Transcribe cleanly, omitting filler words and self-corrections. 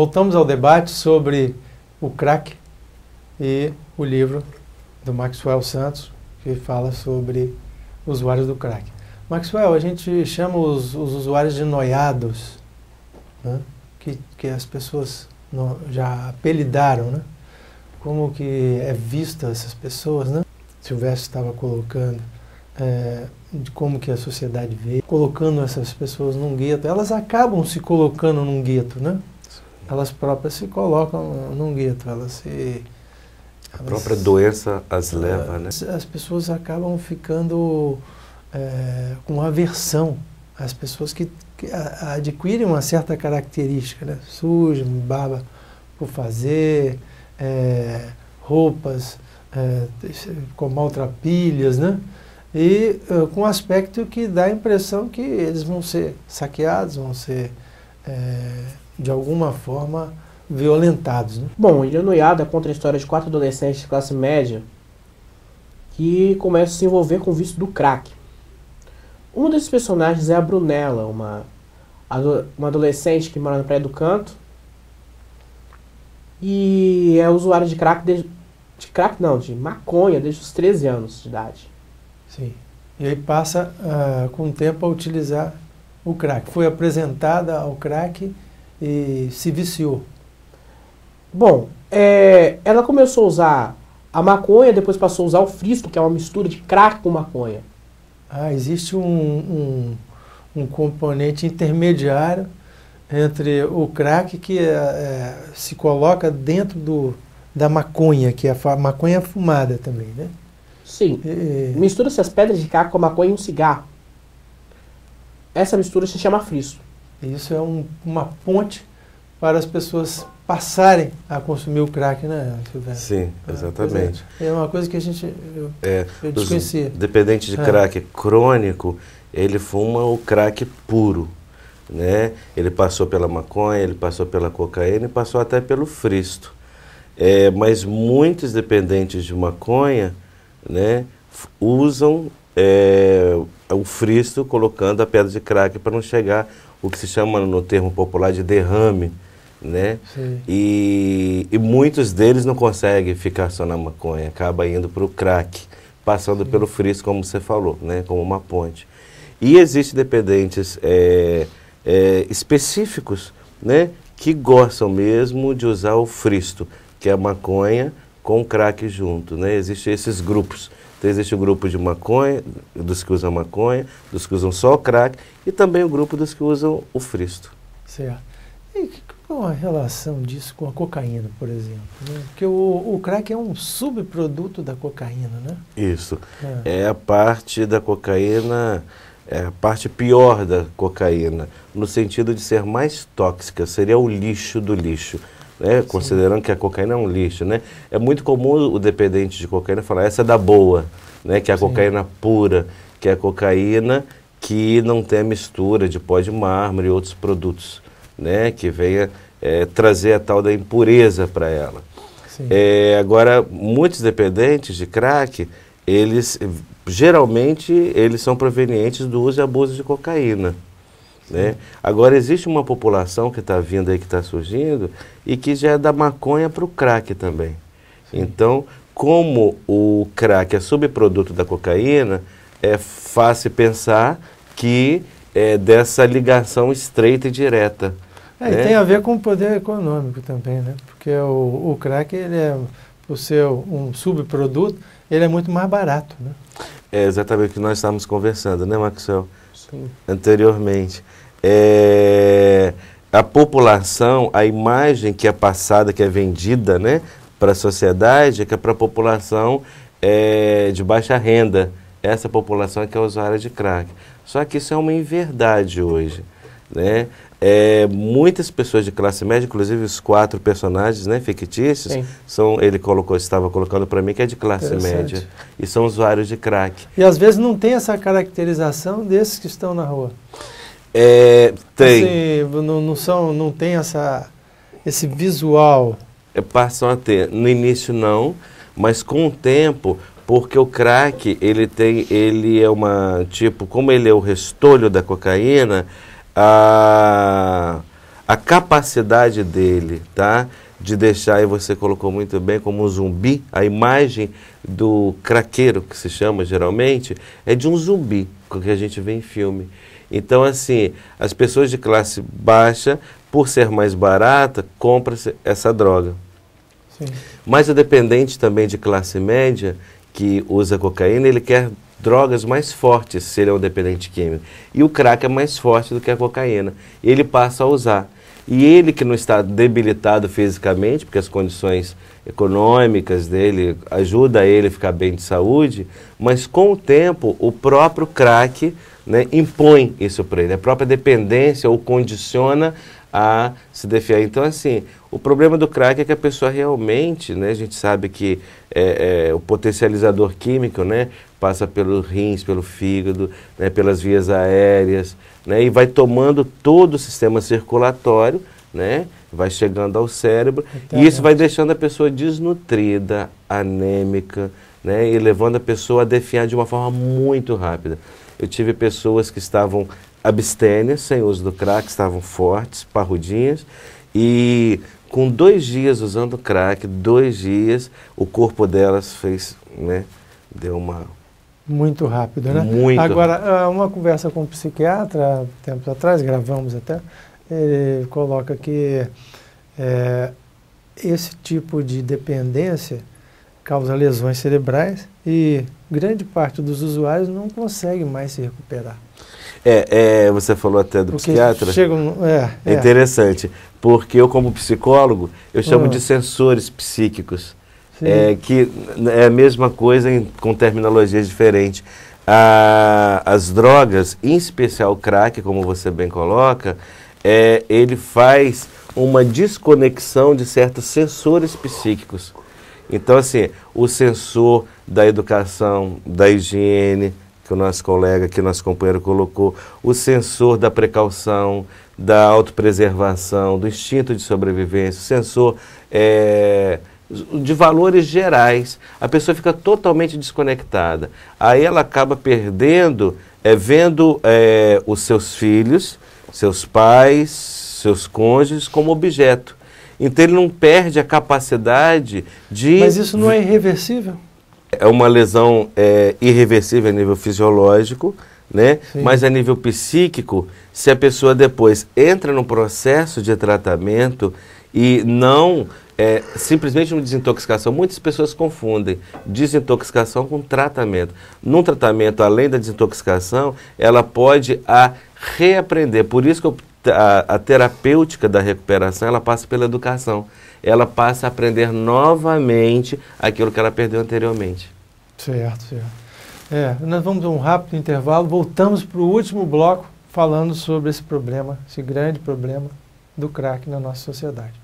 voltamos ao debate sobre o crack e o livro do Maxwell Santos, que fala sobre usuários do crack. Maxwell, a gente chama os usuários de noiados, né? que as pessoas já apelidaram, né? Como que é vista essas pessoas, né? Silvestre estava colocando de como que a sociedade vê, colocando essas pessoas num gueto. Elas acabam se colocando num gueto, né? Elas próprias se colocam num gueto, a própria doença as leva, né? As pessoas acabam ficando com aversão. As pessoas que adquirem uma certa característica, né? Suja, barba por fazer, roupas com maltrapilhas, né? E com um aspecto que dá a impressão que eles vão ser saqueados, vão ser, de alguma forma, violentados, né? Bom, Ilha Noiada conta a história de 4 adolescentes de classe média que começam a se envolver com o vício do crack. Um desses personagens é a Brunella, uma adolescente que mora na Praia do Canto e é usuária de crack de maconha desde os 13 anos de idade. Sim. E aí passa com o tempo a utilizar o crack. Foi apresentada ao crack e se viciou. Bom, ela começou a usar a maconha, depois passou a usar o fristo, que é uma mistura de crack com maconha. Existe um componente intermediário entre o crack que se coloca dentro da maconha, que é a maconha fumada também, né? Sim. Mistura-se as pedras de crack com a maconha em um cigarro. Essa mistura se chama fristo. Isso é uma ponte para as pessoas passarem a consumir o crack, né, Silvestre? Sim, exatamente. É uma coisa que eu desconhecia. Dependente de crack crônico, ele fuma o crack puro, né? Ele passou pela maconha, ele passou pela cocaína e passou até pelo fristo. Mas muitos dependentes de maconha, né, usam o fristo colocando a pedra de crack para não chegar o que se chama no termo popular de derrame, né? E muitos deles não conseguem ficar só na maconha, acaba indo para o crack, passando pelo fristo, como você falou, né? Como uma ponte. E existem dependentes específicos, né? Que gostam mesmo de usar o fristo, que é a maconha com crack junto, né? Existem esses grupos. Então, existe o grupo de maconha, dos que usam maconha, dos que usam só o crack, e também o grupo dos que usam o fristo. Certo. E qual a relação disso com a cocaína, por exemplo? Né? Porque o crack é um subproduto da cocaína, né? Isso. É a parte da cocaína, é a parte pior da cocaína, no sentido de ser mais tóxica, seria o lixo do lixo. Né? Considerando que a cocaína é um lixo, né? É muito comum o dependente de cocaína falar essa é da boa, né? Que é a cocaína pura, que é a cocaína que não tem a mistura de pó de mármore e outros produtos, né? Que venha trazer a tal da impureza para ela. Agora, muitos dependentes de crack, geralmente eles são provenientes do uso e abuso de cocaína. Né? Agora, existe uma população que está vindo aí, que está surgindo, e que já é da maconha para o crack também. Então, como o crack é subproduto da cocaína, é fácil pensar que é dessa ligação estreita e direta. E tem a ver com o poder econômico também, né? Porque o crack, por ser um subproduto, ele é muito mais barato, né? É exatamente o que nós estávamos conversando, né, Maxwell? Sim. Anteriormente. A população, a imagem que é passada, que é vendida, né, para a sociedade, é que é para a população de baixa renda. Essa população é que é usuária de crack. Só que isso é uma inverdade hoje, né? Muitas pessoas de classe média, inclusive os 4 personagens, né, fictícios, estava colocando para mim que é de classe média e são usuários de crack. E às vezes não tem essa caracterização desses que estão na rua. Tem. Assim, não tem esse visual. Passam a ter. No início não, mas com o tempo, porque o crack, ele é uma, como ele é o restolho da cocaína, a a capacidade dele, tá, de deixar, e você colocou muito bem, como um zumbi, a imagem do craqueiro, que se chama geralmente, é de um zumbi, que a gente vê em filme. Então, assim, as pessoas de classe baixa, por ser mais barata, compram essa droga. Sim. Mas o dependente também de classe média, que usa cocaína, ele quer drogas mais fortes, se ele é um dependente químico. E o crack é mais forte do que a cocaína. Ele passa a usar. E ele que não está debilitado fisicamente, porque as condições econômicas dele ajudam ele a ficar bem de saúde, mas com o tempo o próprio crack, né, impõe isso para ele. A própria dependência o condiciona a se defiar. Então, assim, o problema do crack é que a pessoa realmente, né, a gente sabe que o potencializador químico, né, passa pelos rins, pelo fígado, né, pelas vias aéreas, né, e vai tomando todo o sistema circulatório, né, vai chegando ao cérebro, e isso vai deixando a pessoa desnutrida, anêmica, né, e levando a pessoa a definhar de uma forma muito rápida. Eu tive pessoas que estavam abstêmias, sem uso do crack, estavam fortes, parrudinhas, e com 2 dias usando crack, 2 dias, o corpo delas fez, né, deu uma... Muito rápido, né? Muito. Agora, uma conversa com um psiquiatra, tempos atrás, gravamos até, ele coloca que esse tipo de dependência causa lesões cerebrais e grande parte dos usuários não consegue mais se recuperar. Você falou até do psiquiatra. É interessante, porque eu como psicólogo, eu chamo de sensores psíquicos, que é a mesma coisa com terminologias diferentes. As drogas, em especial o crack, como você bem coloca, ele faz uma desconexão de certos sensores psíquicos. Então, assim, o sensor da educação, da higiene, que o nosso colega aqui, nosso companheiro colocou, o sensor da precaução, da autopreservação, do instinto de sobrevivência, o sensor de valores gerais. A pessoa fica totalmente desconectada. Aí ela acaba perdendo, vendo os seus filhos, seus pais, seus cônjuges como objeto. Então ele não perde a capacidade de... Mas isso não é irreversível? É uma lesão irreversível a nível fisiológico, né? Mas a nível psíquico, se a pessoa depois entra num processo de tratamento e não simplesmente uma desintoxicação, muitas pessoas confundem desintoxicação com tratamento. Num tratamento, além da desintoxicação, ela pode reaprender. Por isso que a terapêutica da recuperação, ela passa pela educação. Ela passa a aprender novamente aquilo que ela perdeu anteriormente. Certo, certo. Nós vamos a um rápido intervalo, voltamos para o último bloco falando sobre esse problema, esse grande problema do crack na nossa sociedade.